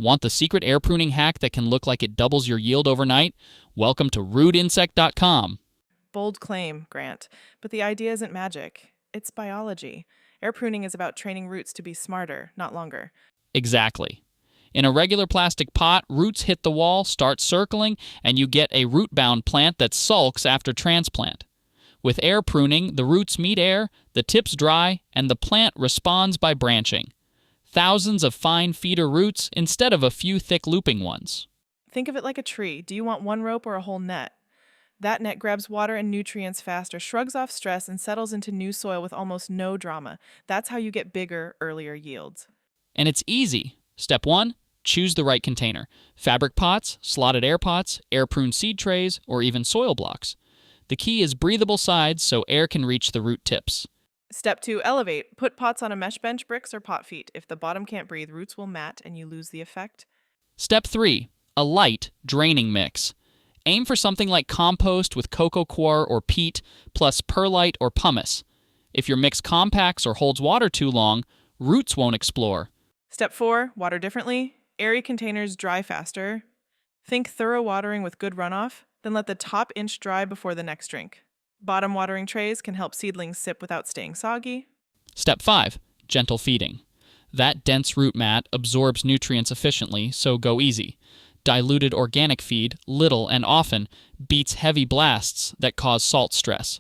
Want the secret air pruning hack that can look like it doubles your yield overnight? Welcome to rudeinsect.com. Bold claim, Grant. But the idea isn't magic. It's biology. Air pruning is about training roots to be smarter, not longer. Exactly. In a regular plastic pot, roots hit the wall, start circling, and you get a root-bound plant that sulks after transplant. With air pruning, the roots meet air, the tips dry, and the plant responds by branching. Thousands of fine feeder roots instead of a few thick looping ones. Think of it like a tree. Do you want one rope or a whole net? That net grabs water and nutrients faster, shrugs off stress, and settles into new soil with almost no drama. That's how you get bigger, earlier yields. And it's easy. Step 1, choose the right container. Fabric pots, slotted air pots, air-pruned seed trays, or even soil blocks. The key is breathable sides so air can reach the root tips. Step 2, elevate. Put pots on a mesh bench, bricks, or pot feet. If the bottom can't breathe, roots will mat and you lose the effect. Step 3, a light, draining mix. Aim for something like compost with cocoa coir or peat, plus perlite or pumice. If your mix compacts or holds water too long, roots won't explore. Step 4, water differently. Airy containers dry faster. Think thorough watering with good runoff, then let the top inch dry before the next drink. Bottom watering trays can help seedlings sip without staying soggy. Step 5, gentle feeding. That dense root mat absorbs nutrients efficiently, so go easy. Diluted organic feed, little and often, beats heavy blasts that cause salt stress.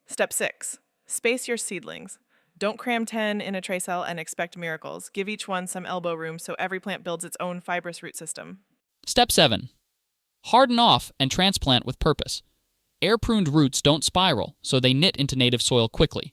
Step 6, space your seedlings. Don't cram 10 in a tray cell and expect miracles. Give each one some elbow room so every plant builds its own fibrous root system. Step 7, harden off and transplant with purpose. Air-pruned roots don't spiral, so they knit into native soil quickly.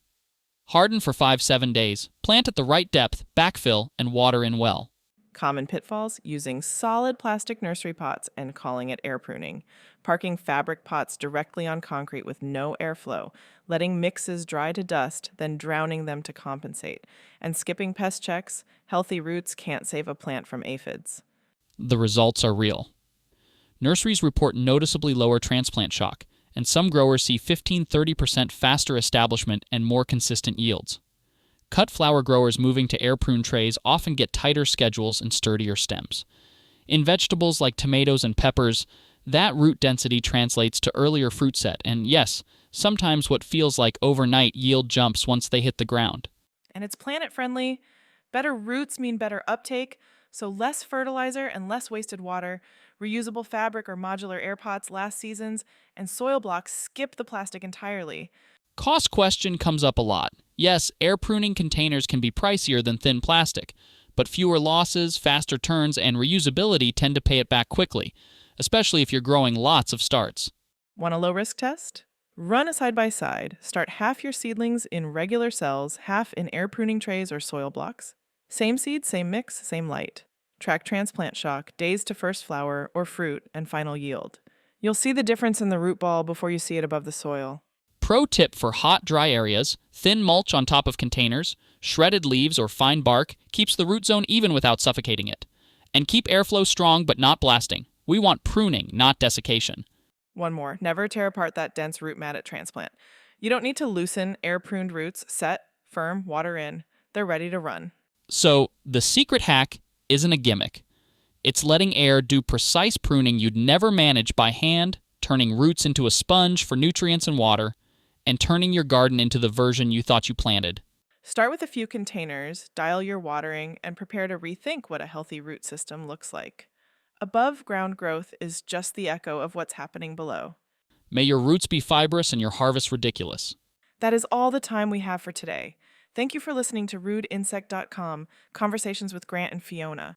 Harden for 5-7 days, plant at the right depth, backfill, and water in well. Common pitfalls: using solid plastic nursery pots and calling it air pruning, parking fabric pots directly on concrete with no airflow, letting mixes dry to dust, then drowning them to compensate, and skipping pest checks. Healthy roots can't save a plant from aphids. The results are real. Nurseries report noticeably lower transplant shock, and some growers see 15-30% faster establishment and more consistent yields. Cut flower growers moving to air-pruned trays often get tighter schedules and sturdier stems. In vegetables like tomatoes and peppers, that root density translates to earlier fruit set, and yes, sometimes what feels like overnight yield jumps once they hit the ground. And it's planet-friendly. Better roots mean better uptake, so less fertilizer and less wasted water. Reusable fabric or modular air pots last seasons, and soil blocks skip the plastic entirely. Cost question comes up a lot. Yes, air pruning containers can be pricier than thin plastic, but fewer losses, faster turns, and reusability tend to pay it back quickly, especially if you're growing lots of starts. Want a low-risk test? Run a side-by-side. Start half your seedlings in regular cells, half in air pruning trays or soil blocks. Same seed, same mix, same light. Track transplant shock, days to first flower or fruit, and final yield. You'll see the difference in the root ball before you see it above the soil. Pro tip for hot, dry areas: thin mulch on top of containers, shredded leaves or fine bark keeps the root zone even without suffocating it. And keep airflow strong but not blasting. We want pruning, not desiccation. One more, never tear apart that dense root mat at transplant. You don't need to loosen air-pruned roots. Set, firm, water in. They're ready to run. So, the secret hack isn't a gimmick. It's letting air do precise pruning you'd never manage by hand, turning roots into a sponge for nutrients and water, and turning your garden into the version you thought you planted. Start with a few containers, dial your watering, and prepare to rethink what a healthy root system looks like. Above ground growth is just the echo of what's happening below. May your roots be fibrous and your harvest ridiculous. That is all the time we have for today. Thank you for listening to rudeinsect.com, Conversations with Grant and Fiona.